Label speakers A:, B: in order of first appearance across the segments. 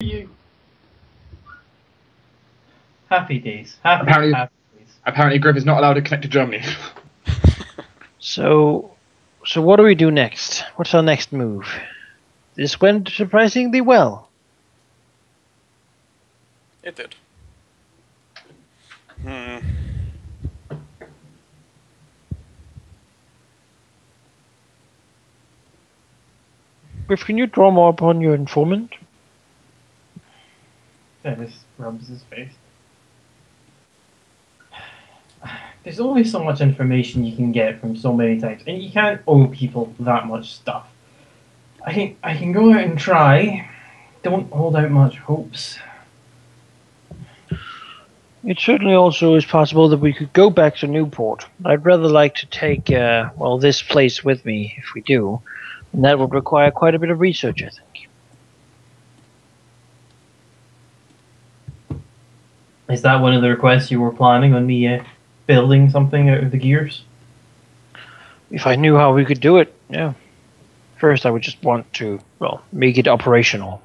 A: you.
B: Happy days. Happy days.
A: Apparently Gryph is not allowed to connect to Germany.
C: So what do we do next? What's our next move? This went surprisingly well.
D: It did.
C: Gryph, can you draw more upon your informant?
B: Dennis rubs his face. There's only so much information you can get from so many types, and you can't owe people that much stuff. I can go out and try. Don't hold out much hopes.
C: It certainly also is possible that we could go back to Newport. I'd rather like to take, this place with me if we do. And that would require quite a bit of research, I think.
B: Is that one of the requests you were planning on me building something out of the gears?
C: If I knew how we could do it, yeah. First, I would just want to, make it operational.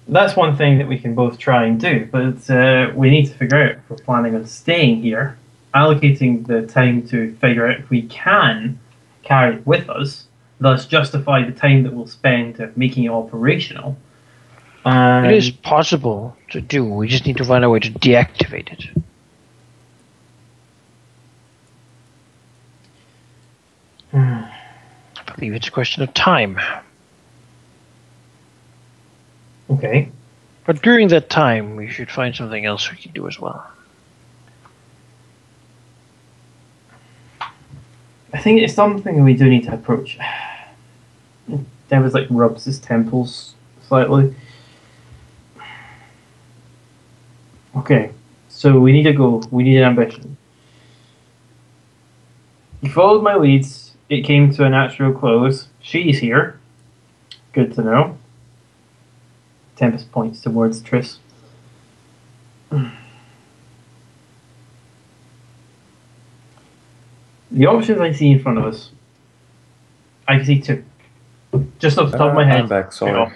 B: That's one thing that we can both try and do, but we need to figure out if we're planning on staying here, allocating the time to figure out if we can carry it with us, thus justify the time that we'll spend making it operational.
C: It is possible to do, we just need to find a way to deactivate it. I believe it's a question of time.
B: Okay.
C: But during that time, we should find something else we can do as well.
B: I think it's something we do need to approach. Davis rubs his temples slightly. Okay, so we need a goal. We need an ambition. You followed my leads. It came to a natural close. She's here. Good to know. Tempus points towards Triss. The options I see in front of us, I can see two. Just off the top of my head.
E: I'm back, sorry.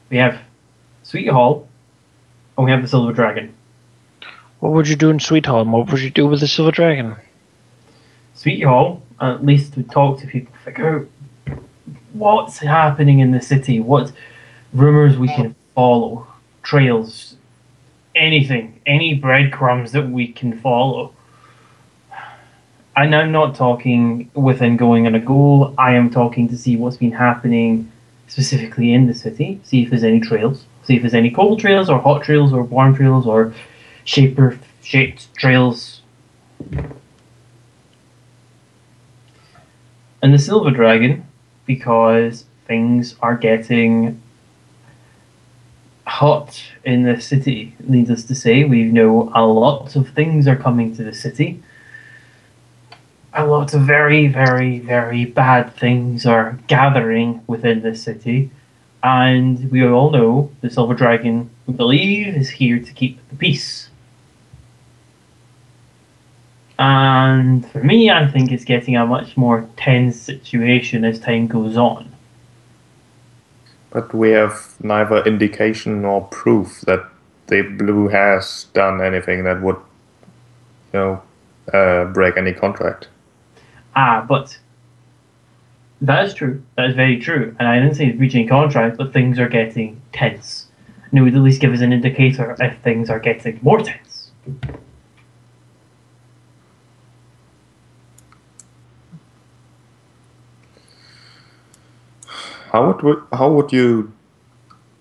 B: We have Sweet Hall, and we have the Silver Dragon.
C: What would you do in Sweet Hall, and what would you do with the Silver Dragon?
B: Sweet Hall, at least to talk to people, figure out what's happening in the city, what rumors we can follow, trails, anything, any breadcrumbs that we can follow. And I'm not talking within going on a goal, I am talking to see what's been happening specifically in the city, see if there's any trails, see if there's any cold trails or hot trails or warm trails or shaped trails. And the Silver Dragon, because things are getting hot in the city, needless to say. We know a lot of things are coming to the city. A lot of very, very, very bad things are gathering within the city. And we all know the Silver Dragon, we believe, is here to keep the peace. And for me, I think it's getting a much more tense situation as time goes on.
E: But we have neither indication nor proof that the Blue has done anything that would, break any contract.
B: But that is true. That is very true. And I didn't say it's breaching contract, but things are getting tense. And it would at least give us an indicator if things are getting more tense.
E: How would you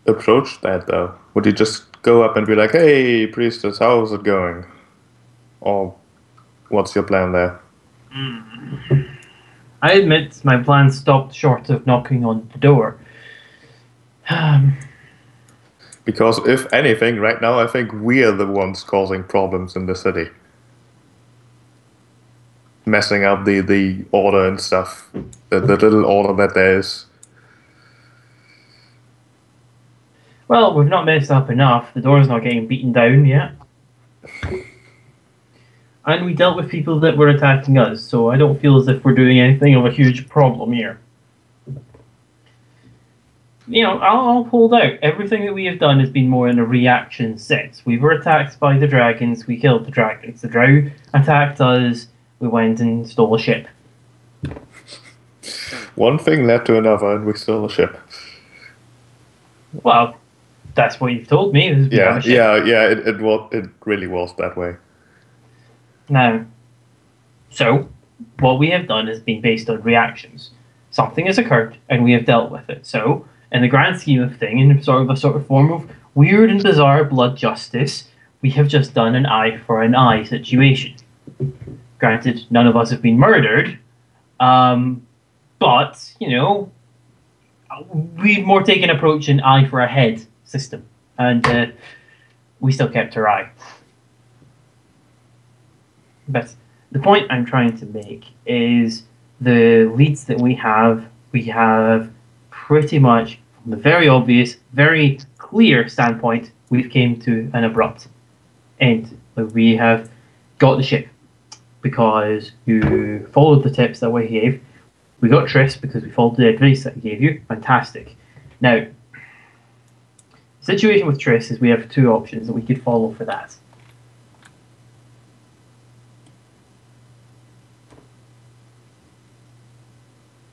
E: approach that, though? Would you just go up and be like, "Hey, priestess, how's it going?" Or what's your plan there?
B: I admit my plan stopped short of knocking on the door.
E: Because if anything, right now, I think we're the ones causing problems in the city. Messing up the order and stuff. The little order that there is.
B: Well, we've not messed up enough. The door's not getting beaten down yet. And we dealt with people that were attacking us, so I don't feel as if we're doing anything of a huge problem here. I'll hold out. Everything that we have done has been more in a reaction sense. We were attacked by the dragons. We killed the dragons. The drow attacked us. We went and stole a ship.
E: One thing led to another, and we stole a ship.
B: Well, that's what you've told me. Is we have a ship.
E: It really was that way.
B: Now, so what we have done has been based on reactions. Something has occurred, and we have dealt with it. So, in the grand scheme of thing, in sort of form of weird and bizarre blood justice, we have just done an eye for an eye situation. Granted, none of us have been murdered, but we've more taken an approach an eye for a head system, and we still kept our eye. But the point I'm trying to make is the leads that we have pretty much, from the very obvious, very clear standpoint, we've came to an abrupt end. We have got the ship because you followed the tips that we gave. We got Triss because we followed the advice that we gave you. Fantastic. Now, the situation with Triss is we have two options that we could follow for that.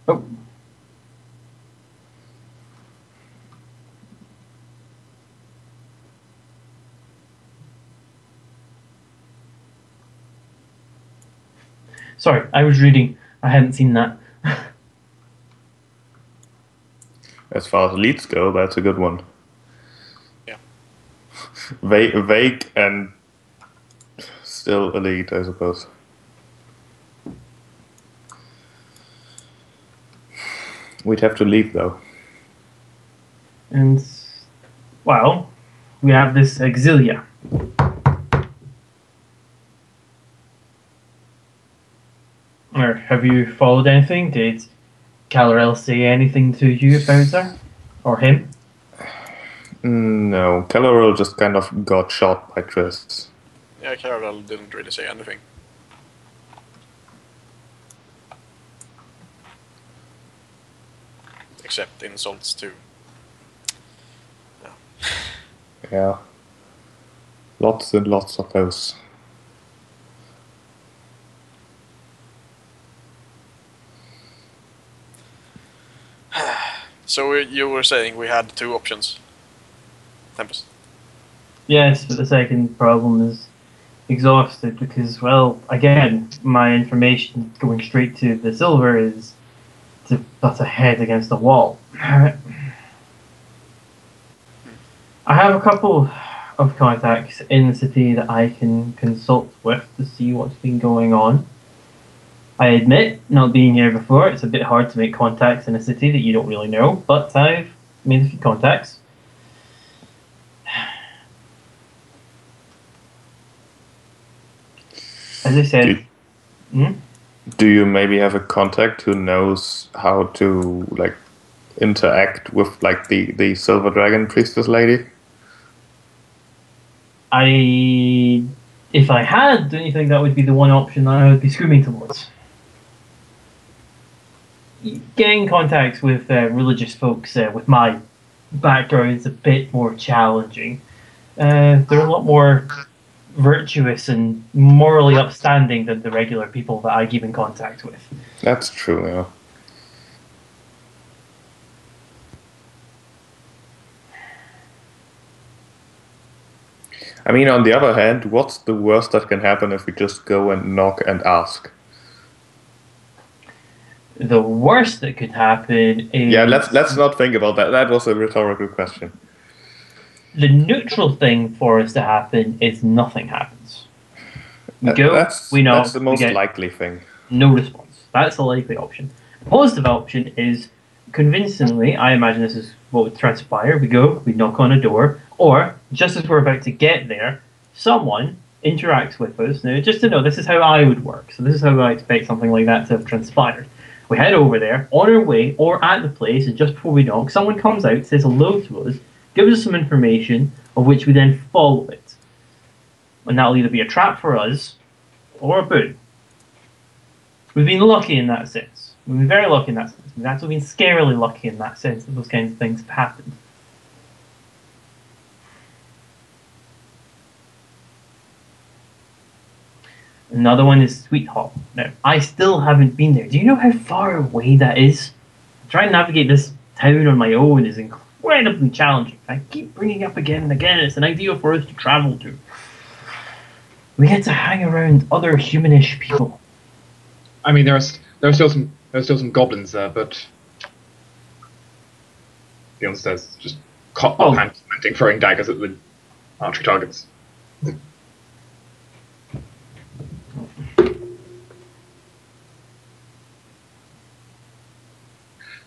B: Oh. Sorry, I was reading. I hadn't seen that.
E: As far as leads go, that's a good one.
D: Yeah.
E: Vague and still elite, I suppose. We'd have to leave, though.
B: And, well, we have this Exilia. Or have you followed anything? Did Calorel say anything to you about her? Or him?
E: No, Calorel just kind of got shot by Triss.
D: Yeah, Carol didn't really say anything. Except insults too.
E: Yeah. Lots and lots of those.
D: So you were saying we had two options. Tempus.
B: Yes, but the second problem is exhausted because, well, again, my information going straight to the silver is to butt a head against the wall. I have a couple of contacts in the city that I can consult with to see what's been going on. I admit, not being here before, it's a bit hard to make contacts in a city that you don't really know, but I've made a few contacts. As I said...
E: Do you maybe have a contact who knows how to, like, interact with, like, the Silver Dragon Priestess lady?
B: If I had, don't you think that would be the one option that I would be screaming towards? Getting contacts with religious folks with my background is a bit more challenging. They're a lot more virtuous and morally upstanding than the regular people that I keep in contact with.
E: That's true, yeah. I mean, on the other hand, what's the worst that can happen if we just go and knock and ask?
B: The worst that could happen is...
E: Yeah, let's not think about that. That was a rhetorical question.
B: The neutral thing for us to happen is nothing happens. We go, we knock,
E: that's the most likely thing.
B: No response. That's the likely option. The positive option is, convincingly, I imagine this is what would transpire. We go, we knock on a door, or, just as we're about to get there, someone interacts with us. Now, just to know, this is how I would work. So this is how I expect something like that to have transpired. We head over there, on our way, or at the place, and just before we knock, someone comes out, says hello to us, gives us some information, of which we then follow it. And that'll either be a trap for us, or a boon. We've been lucky in that sense. We've been very lucky in that sense. We've actually been scarily lucky in that sense that those kinds of things have happened. Another one is Sweet Hall. Now, I still haven't been there. Do you know how far away that is? Trying to navigate this town on my own is incredibly challenging. I keep bringing it up again and again. It's an idea for us to travel to. We get to hang around other humanish people.
A: I mean, there are still some goblins there, but the downstairs just hand throwing daggers at the archery targets.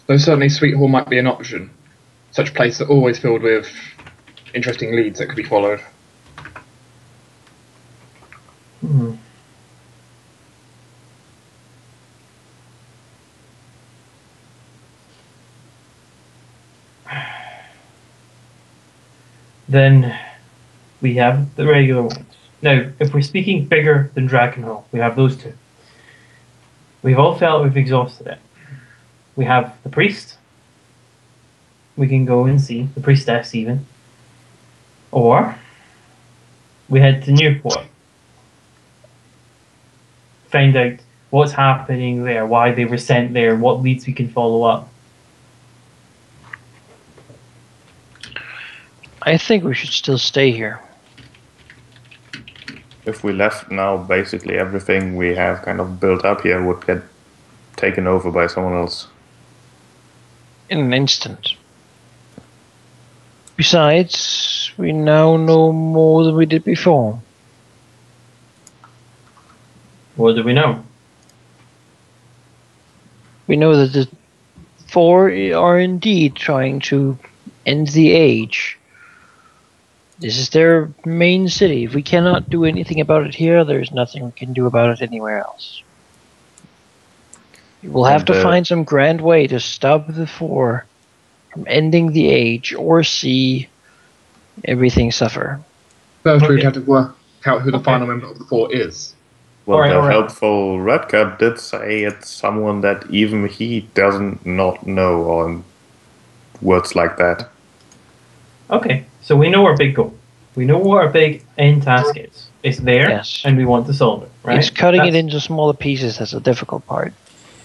A: Though certainly Sweet Hall might be an option. Such places are always filled with interesting leads that could be followed.
B: Then we have the regular ones. Now, if we're speaking bigger than Dragon Hall, we have those two. We've all felt we've exhausted it. We have the priest. We can go and see the priestess even. Or we head to Newport. Find out what's happening there, why they were sent there, what leads we can follow up.
C: I think we should still stay here.
E: If we left now, basically everything we have kind of built up here would get taken over by someone else.
C: In an instant. Besides, we now know more than we did before.
B: What do we know?
C: We know that the four are indeed trying to end the age. This is their main city. If we cannot do anything about it here, there's nothing we can do about it anywhere else. We'll have to find some grand way to stop the four from ending the age or see everything suffer.
A: First, we'd have to work out who the final member of the four is.
E: Well,
B: Alright,
E: the
B: alright.
E: helpful Redcap did say it's someone that even he doesn't not know, or words like that.
B: Okay, so we know our big goal. We know what our big end task is. It's there,
C: Yes.
B: and we want to solve it, right?
C: It's cutting it
B: That's-
C: into smaller pieces that's the difficult part.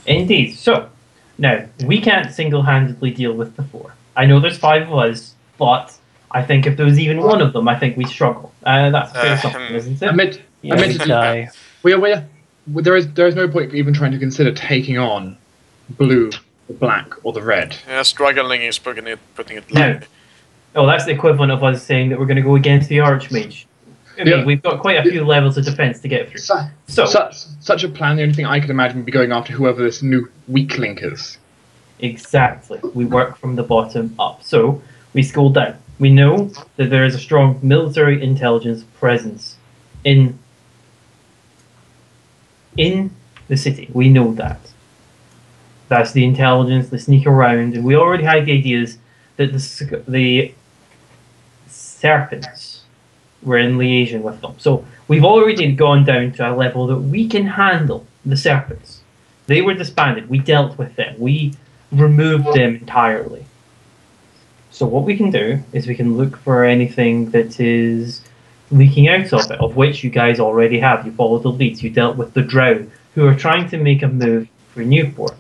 B: Indeed. So, now, we can't single-handedly deal with the four. I know there's 5 of us, but I think if there was even one of them, I think we'd struggle. That's a fair assumption, isn't it?
C: Yeah, we
A: Admittedly,
C: die.
A: there is no point even trying to consider taking on blue, the black, or the red.
D: Yeah, struggling is putting it
B: No.
D: lightly.
B: Oh, that's the equivalent of us saying that we're going to go against the Archmage. I mean,
A: Yeah.
B: we've got quite a few levels of defense to get through. So,
A: Such a plan, the only thing I could imagine would be going after whoever this new weak link is.
B: exactly. We work from the bottom up. So, we scroll down. We know that there is a strong military intelligence presence in the city. We know that. That's the intelligence, they sneak around, and we already had the ideas that the serpents were in liaison with them. So we've already gone down to a level that we can handle the serpents. They were disbanded. We dealt with them. We removed them entirely. So what we can do is we can look for anything that is leaking out of it, of which you guys already have. You followed the leads. You dealt with the Drow, who are trying to make a move for Newport.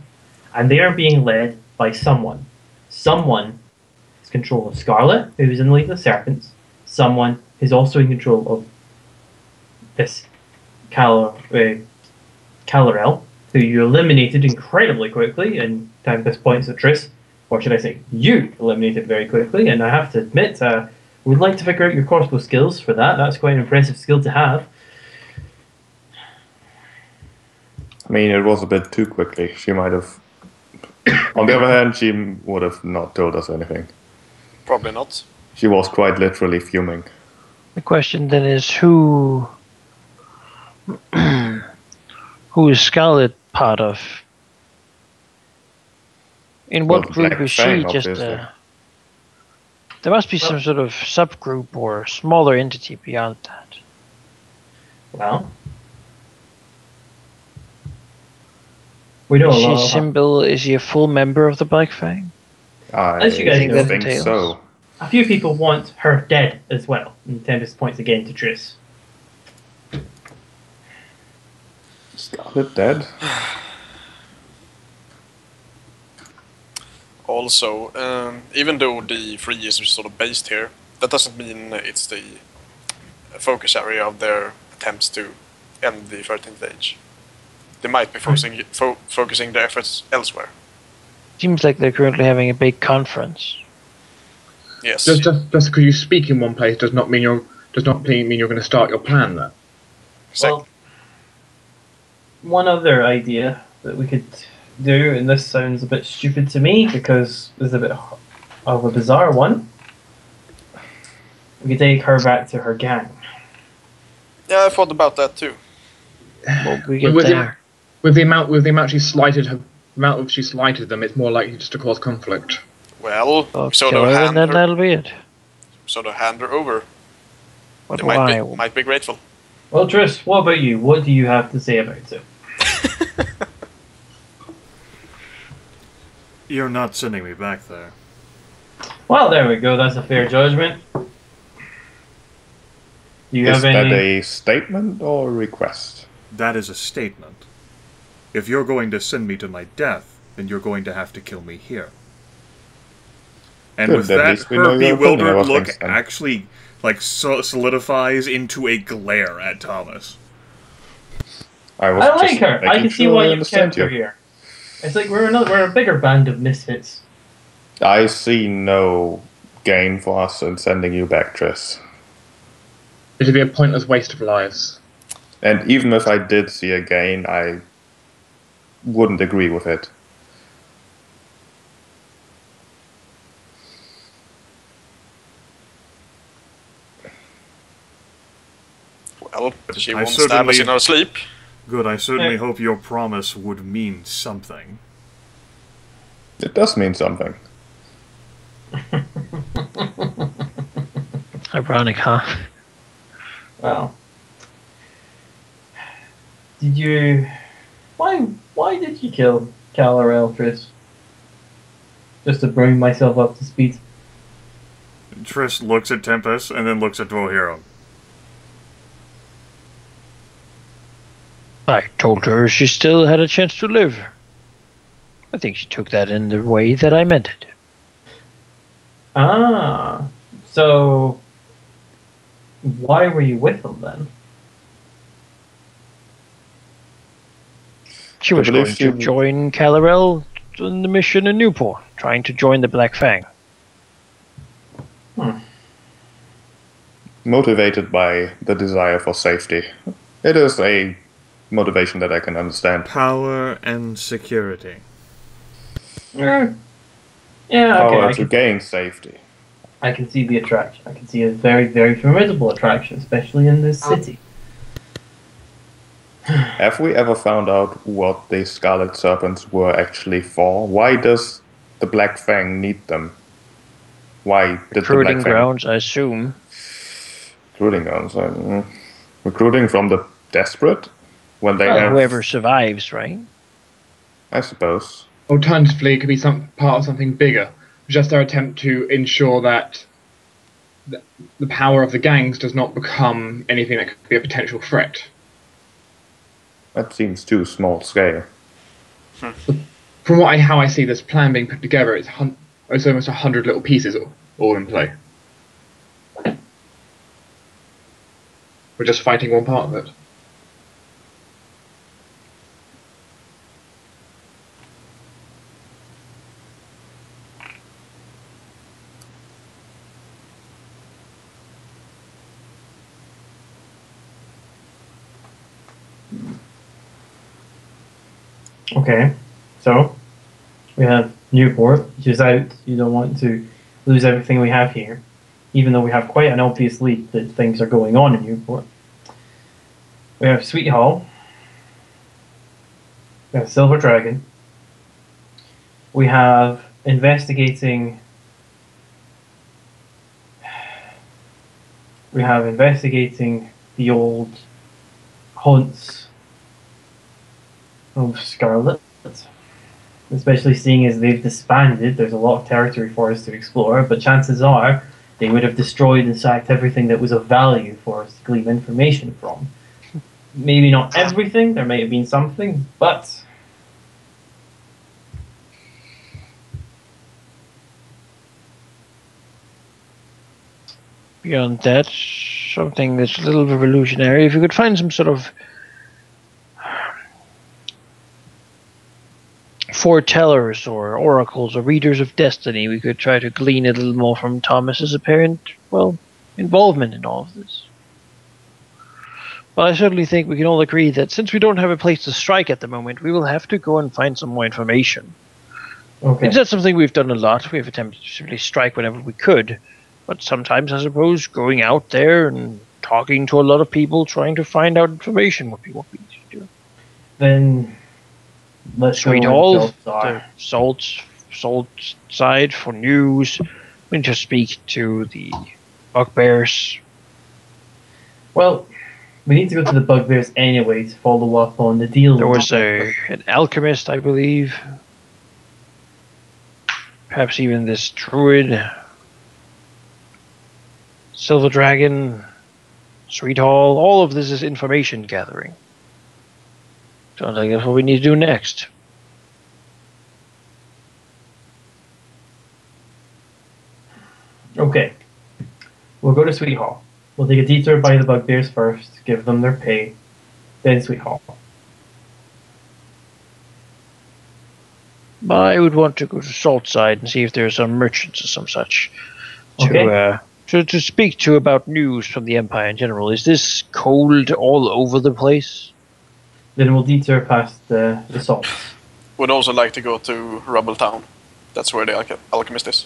B: And they are being led by someone. Someone has control of Scarlet, who's in the League of the Serpents. Someone is also in control of this Calorel, who you eliminated incredibly quickly in Tempus points of truth. Or should I say, you eliminated very quickly. And I have to admit, we'd like to figure out your crossbow skills for that. That's quite an impressive skill to have.
E: I mean, it was a bit too quickly. She might have... On the other hand, she would have not told us anything.
D: Probably not.
E: She was quite literally fuming.
C: The question then is who is Scarlet part of? In what
E: Well,
C: group
E: Black
C: is she?
E: Fang,
C: Just
E: obviously.
C: there must be some sort of subgroup or smaller entity beyond that.
B: Well, We know
C: Is
B: a
C: he a
B: lot.
C: symbol? Is he a full member of the Black Fang?
E: I
B: As you guys know,
E: think
C: entails.
E: so.
B: A few people want her dead as well. And Tempest points again to Triss.
E: Scarlet dead.
D: Also, even though the free is sort of based here, that doesn't mean it's the focus area of their attempts to end the 13th Age. They might be focusing their efforts elsewhere.
C: Seems like they're currently having a big conference.
D: Yes.
A: Just because you speak in one place does not mean you're going to start your plan there.
B: Well, one other idea that we could do, and this sounds a bit stupid to me because it's a bit of a bizarre one. We could take her back to her gang.
D: Yeah, I thought about that too.
C: Well, we get
A: With
C: there.
A: the amount she slighted them, it's more likely just to cause conflict.
D: Well,
C: Oh,
D: sort
C: kill
D: of
C: her
D: hand
C: and then
D: her,
C: that'll be it.
D: sort of hand her over.
C: But
D: They
C: why?
D: might be grateful.
B: Well, Triss, what about you? What do you have to say about it?
F: You're not sending me back there.
B: Well, there we go. That's a fair judgment. Do you
E: Is
B: have
E: that
B: any?
E: a statement or a request?
F: That is a statement. If you're going to send me to my death, then you're going to have to kill me here. And
E: Good,
F: with
E: at
F: that,
E: least we know
F: her
E: your opinion
F: bewildered
E: about
F: look
E: things, then.
F: actually solidifies into a glare at Thomas.
E: I was
B: I like
E: just
B: her. I
E: making
B: can see
E: sure
B: why
E: I
B: you
E: understand
B: kept her here. It's like we're a bigger band of misfits.
E: I see no gain for us in sending you back, Triss.
A: It'd be a pointless waste of lives.
E: And even if I did see a gain, I wouldn't agree with it.
D: Well, she
F: I
D: won't stab us
F: certainly-
D: in our sleep.
F: Good, I certainly
B: Yeah.
F: hope your promise would mean something.
E: It does mean something.
C: Ironic, huh?
B: Well, did you? Why did you kill Calarel, Triss? Just to bring myself up to speed.
F: Triss looks at Tempus and then looks at Dwohurim.
C: I told her she still had a chance to live. I think she took that in the way that I meant it.
B: Ah, so why were you with them then?
C: She was
E: believe
C: going
E: she
C: to
E: w-
C: join Calarel in the mission in Newport, trying to join the Black Fang.
E: Motivated by the desire for safety. It is a motivation that I can understand.
F: Power and security.
B: Yeah,
E: Power
B: okay.
E: to gain safety.
B: I can see the attraction. I can see a very, very formidable attraction, especially in this city.
E: Have we ever found out what the Scarlet Serpents were actually for? Why does the Black Fang need them? Why did the
C: Recruiting
E: Black Fang...
C: grounds, I assume.
E: Recruiting grounds. Recruiting from the desperate? When they
C: Well,
E: have...
C: whoever survives, right?
E: I suppose.
A: Alternatively, it could be some part of something bigger. Just their attempt to ensure that the power of the gangs does not become anything that could be a potential threat.
E: That seems too small scale.
A: From how I see this plan being put together, it's almost 100 little pieces all in play. We're just fighting one part of it.
B: Okay, so we have Newport, which is out. You don't want to lose everything we have here, even though we have quite an obvious lead that things are going on in Newport. We have Sweet Hall. We have Silver Dragon. We have investigating. We have investigating the old haunts of Scarlet. But especially seeing as they've disbanded, there's a lot of territory for us to explore, but chances are they would have destroyed and sacked everything that was of value for us to glean information from. Maybe not everything, there may have been something, but...
C: Beyond that, something that's a little revolutionary. If you could find some sort of foretellers or oracles or readers of destiny, we could try to glean a little more from Thomas's apparent, well, involvement in all of this. But I certainly think we can all agree that since we don't have a place to strike at the moment, we will have to go and find some more information.
B: Okay.
C: It's not something we've done a lot. We've attempted to simply strike whenever we could. But sometimes, I suppose, going out there and talking to a lot of people, trying to find out information would be what we need to do.
B: Then let's
C: Sweet
B: go
C: Hall,
B: and
C: the salt side for news. We need to speak to the bugbears.
B: Well, we need to go to the bugbears anyway to follow up on the deal.
C: There was an alchemist, I believe. Perhaps even this druid. Silver Dragon, Sweet Hall, all of this is information gathering. Sounds like that's what we need to do next.
B: Okay. We'll go to Sweet Hall. We'll take a detour by the bugbears first, give them their pay, then Sweet Hall.
C: But I would want to go to Salt Side and see if there are some merchants or some such to speak to about news from the Empire in general. Is this cold all over the place?
B: Then we'll detour past the salts.
D: Would also like to go to Rubble Town. That's where the alchemist is.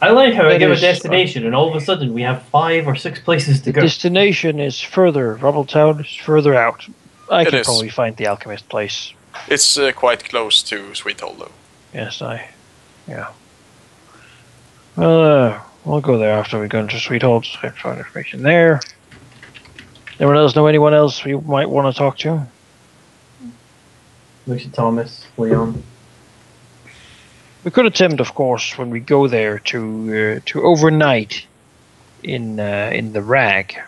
B: I like how I
C: That
B: give a
C: is-
B: destination and all of a sudden we have 5 or 6 places to
C: The
B: go.
C: destination is further. Rubbletown is further out. I
D: It
C: can
D: is.
C: probably find the alchemist place.
D: It's quite close to Sweet Hall, though.
C: Yes, yeah. Well, we'll go there after we go into Sweet Hall to try to find information there. Anyone else know anyone else we might want to talk to?
B: Lucy Thomas, Leon.
C: We could attempt, of course, when we go there to overnight in the Rag.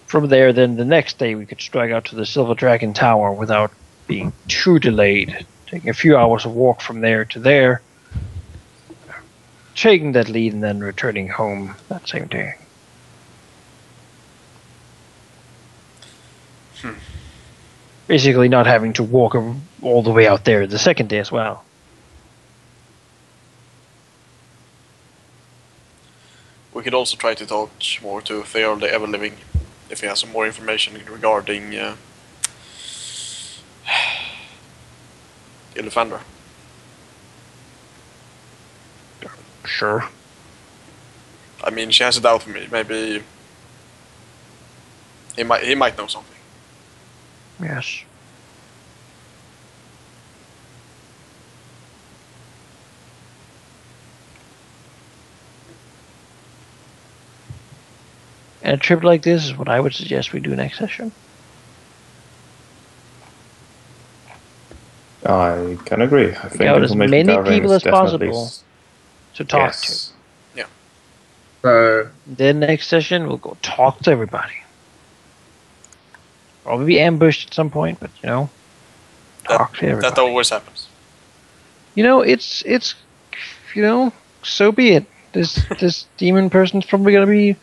C: From there, then the next day we could strike out to the Silver Dragon Tower without being too delayed. Taking a few hours of walk from there to there, taking that lead, and then returning home that same day. Basically, not having to walk all the way out there the second day as well.
D: We could also try to talk more to Theor the Ever-Living, if he has some more information regarding Illifander.
C: Sure.
D: I mean, she has a doubt for me. Maybe he might know something.
C: Yes. And a trip like this is what I would suggest we do next session.
E: I can agree. I think
C: out as
E: information
C: many
E: gathering
C: people
E: is
C: as
E: definitely
C: possible to talk
E: yes.
A: So
C: to. Then next session we'll go talk to everybody. Probably be ambushed at some point, but talk to everybody.
D: That always happens.
C: It's so be it. This demon person's probably gonna be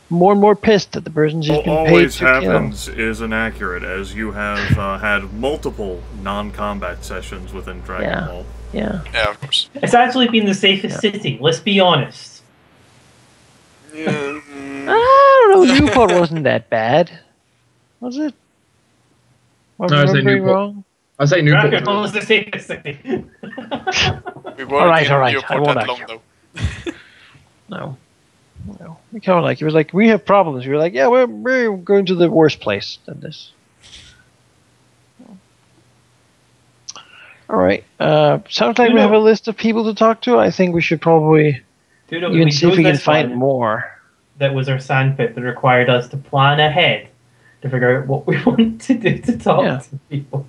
C: more and more pissed that the person's just
F: What
C: been paid
F: always
C: to kill.
F: happens is inaccurate, as you have had multiple non-combat sessions within Dragon
C: Yeah.
F: Ball.
C: Yeah.
D: Yeah, of course.
B: It's actually been the safest city, let's be honest.
D: Yeah,
C: I don't know. Newport wasn't that bad, was it? Am I
A: No, I say
C: remembering
A: Newport.
C: wrong?
A: I say Newport.
B: Dragon Ball is the safest city.
D: we weren't
C: Alright,
D: in
C: alright,
D: Newport
C: I won't
D: that long,
C: argue.
D: though.
C: No. We kind of like, it was like, we have problems. We were like, yeah, we're going to the worst place than this. Alright. Sounds like we have a list of people to talk to. I think we should probably
B: Dude,
C: even see if we can
B: this
C: find
B: one
C: more.
B: that was our sandpit that required us to plan ahead to figure out what we want to do to talk
C: Yeah.
B: to people.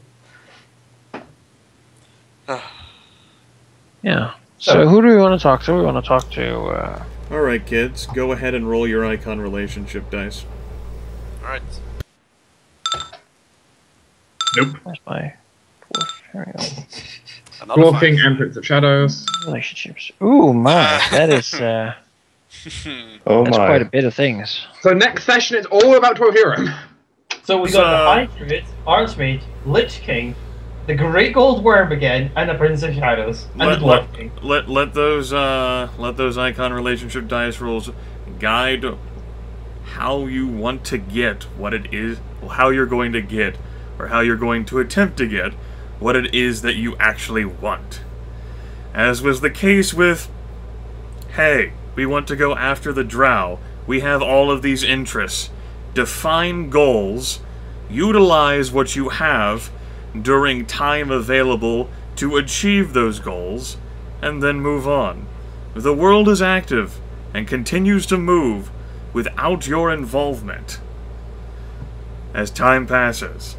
C: Yeah. So who do we want to talk to? We want to talk to.
F: Alright, kids, go ahead and roll your icon relationship dice.
D: Alright.
A: Nope.
C: That's my dwarf. Here we go.
D: Another
A: Dwarfing
D: 5.
A: and Prince of Shadows.
C: Relationships. Ooh, my. That is.
E: Oh
C: That's
E: my.
C: quite a bit of things.
A: So next session is all about Dwohurim.
B: So we got the High Druid, Archmage, Lich King, the Great Gold Worm again, and the Prince of Shadows, and the Dwarf King.
F: Let those icon relationship dice rolls guide how you want to get what it is, how you're going to get, or how you're going to attempt to get what it is that you actually want. As was the case with, hey, we want to go after the drow. We have all of these interests. Define goals. Utilize what you have during time available to achieve those goals, and then move on. The world is active and continues to move without your involvement. As time passes,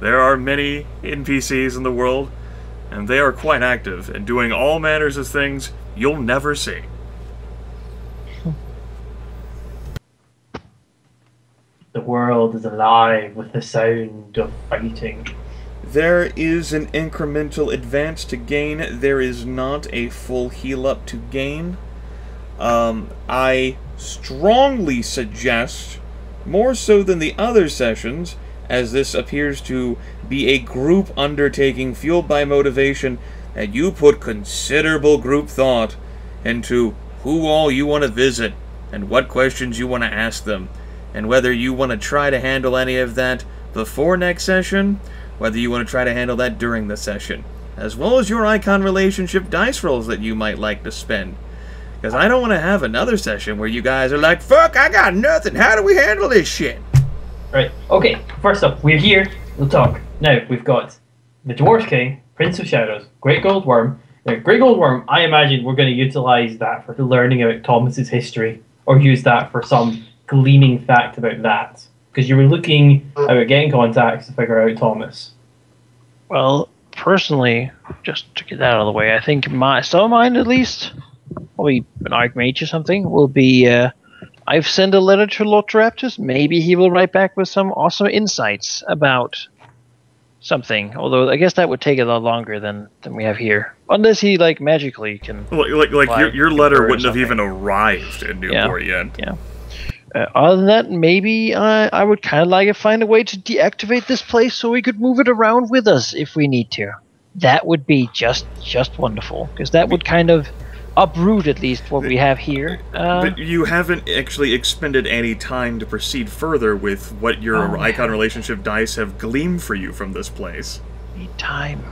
F: there are many NPCs in the world, and they are quite active and doing all manners of things you'll never see.
B: The world is alive with the sound of fighting.
F: There is an incremental advance to gain. There is not a full heal up to gain. I strongly suggest, more so than the other sessions, as this appears to be a group undertaking fueled by motivation, that you put considerable group thought into who all you want to visit and what questions you want to ask them, and whether you want to try to handle any of that before next session, whether you want to try to handle that during the session, as well as your icon relationship dice rolls that you might like to spend. Because I don't want to have another session where you guys are like, fuck, I got nothing, how do we handle this shit?
B: Right, okay, first up, we're here, we'll talk. Now, we've got the Dwarf King, Prince of Shadows, Great Gold Worm. Now, Great Gold Worm, I imagine we're going to utilise that for learning about Thomas's history, or use that for some gleaming fact about that. Because you were looking about getting contacts to figure out Thomas.
C: Well, personally, just to get that out of the way, I think some of mine at least, probably an Archmage or something, will be, I've sent a letter to Lord Raptus. Maybe he will write back with some awesome insights about something. Although I guess that would take a lot longer than we have here. Unless he, like, magically can...
F: Like your letter wouldn't have even arrived in Newport yet.
C: Yeah. Other than that, maybe I would kind of like to find a way to deactivate this place so we could move it around with us if we need to. That would be just wonderful, because that would kind of uproot at least what we have here.
F: But you haven't actually expended any time to proceed further with what your icon relationship dice have gleamed for you from this place.
C: Need time.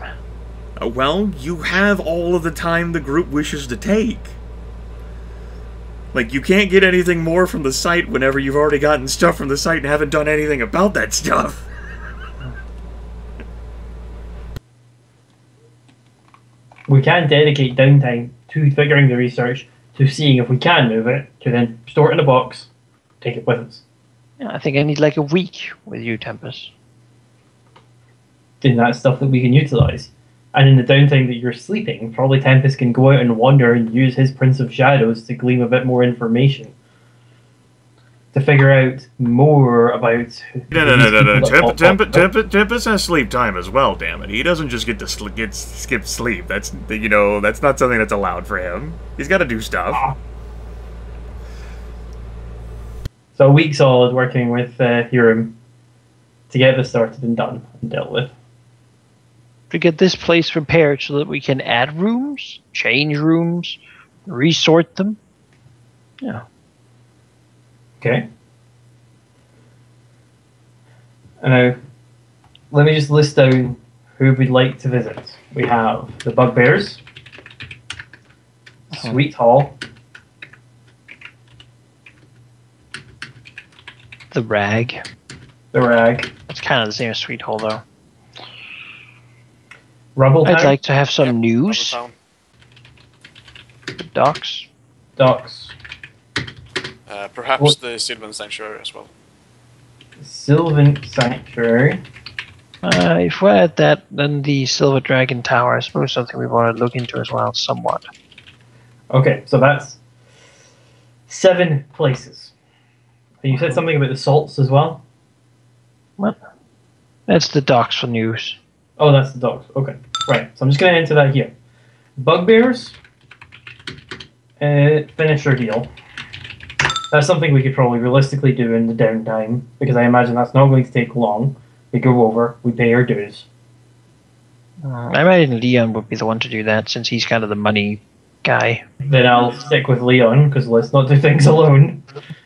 F: Well, you have all of the time the group wishes to take. Like, you can't get anything more from the site whenever you've already gotten stuff from the site and haven't done anything about that stuff.
B: We can dedicate downtime to figuring the research, to seeing if we can move it, to then store it in a box, take it with us.
C: Yeah, I think I need like a week with you, Tempus.
B: Then that's stuff that we can utilise. And in the downtime that you're sleeping, probably Tempus can go out and wander and use his Prince of Shadows to glean a bit more information. To figure out more about...
F: No. Tempus has sleep time as well, damn it. He doesn't just get to skip sleep. That's, that's not something that's allowed for him. He's got to do stuff.
B: So a week solid working with Dwohurim to get this started and done and dealt with.
C: To get this place prepared so that we can add rooms, change rooms, resort them. Yeah.
B: Okay. Now, let me just list down who we'd like to visit. We have the Bugbears, Sweet Hall,
C: The Rag. It's kind of the same as Sweet Hall, though.
B: Rubble
C: I'd
B: Town.
C: like to have some news. Docks.
D: Perhaps the Sylvan Sanctuary as well.
B: Sylvan Sanctuary.
C: If we're at that, then the Silver Dragon Tower, I suppose, something we want to look into as well, somewhat.
B: Okay, so that's 7 places. And you said something about the salts as well?
C: What? That's the docks for news.
B: Oh, that's the dogs. Okay, right. So I'm just going to enter that here. Bugbears, finisher deal. That's something we could probably realistically do in the downtime, because I imagine that's not going to take long. We go over, we pay our dues.
C: I imagine Leon would be the one to do that, since he's kind of the money guy.
B: Then I'll stick with Leon, because let's not do things alone.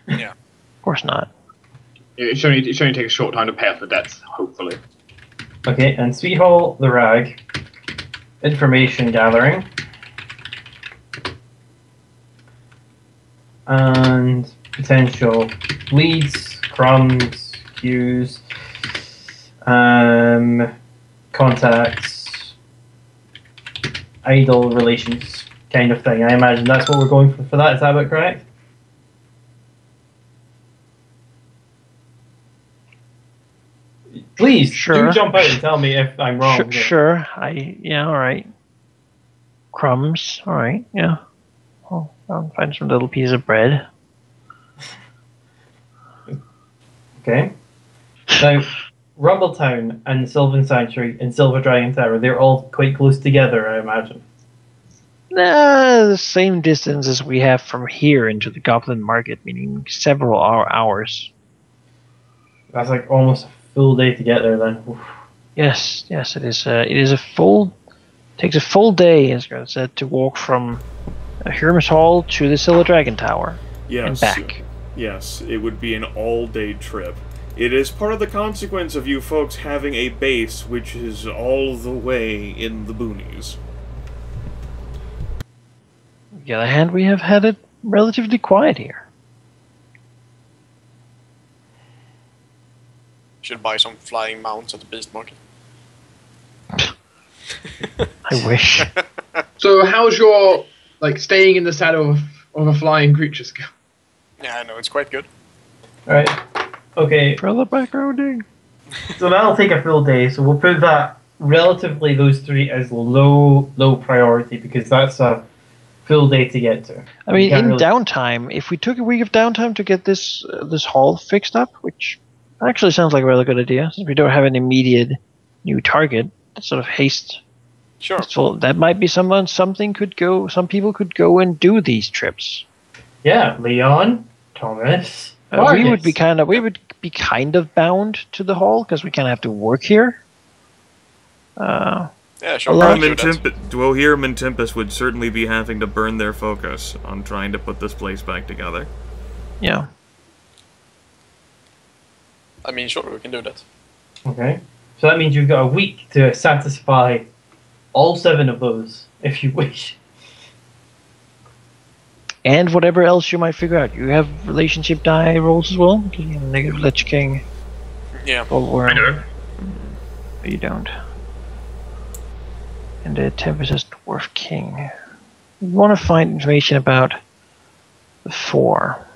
D: Yeah.
C: Of course not.
A: It should only take a short time to pay off the debts, hopefully.
B: Okay, and Sweet Hall, the Rag, information gathering. And potential leads, crumbs, queues, contacts, idle relations kind of thing. I imagine that's what we're going for that. Is that about correct? Please,
C: Sure.
B: do jump out and tell me if I'm wrong.
C: Sure. Yeah, alright. Crumbs, alright, yeah. I'll find some little piece of bread.
B: Okay. Now, Rumbletown and Sylvan Sanctuary and Silver Dragon Tower, they're all quite close together, I imagine.
C: The same distance as we have from here into the Goblin Market, meaning several hours.
B: That's like almost a full day to get there then. Oof.
C: Yes, it is. It is a full. Takes a full day, as I said, to walk from Hermes Hall to the Silver Dragon Tower and back.
F: Yes, it would be an all-day trip. It is part of the consequence of you folks having a base which is all the way in the boonies.
C: On the other hand, we have had it relatively quiet here.
D: Should buy some flying mounts at the beast market.
C: I wish.
A: So how's your staying in the saddle of a flying creature skill?
D: Yeah, I know, it's quite good.
B: Alright. Okay,
C: For the backgrounding.
B: so that'll take a full day, so we'll put that relatively, those 3 as low priority, because that's a full day to get to.
C: I mean, in
B: really...
C: downtime, if we took a week of downtime to get this hall fixed up, which actually sounds like a really good idea, since we don't have an immediate new target, sort of haste.
D: Sure.
C: So that might be some people could go and do these trips.
B: Yeah, Leon, Thomas,
C: we would be kind of bound to the hall because we kind of have to work here.
D: Yeah, sure.
F: Dwohurim and Tempus would certainly be having to burn their focus on trying to put this place back together.
C: Yeah.
D: I mean, sure, we can do that.
B: Okay. So that means you've got a week to satisfy all 7 of those, if you wish.
C: And whatever else you might figure out. You have relationship die rolls as well? Negative Lich King.
D: Yeah.
C: I know. But you don't. And Tempus says Dwarf King. You want to find information about the 4.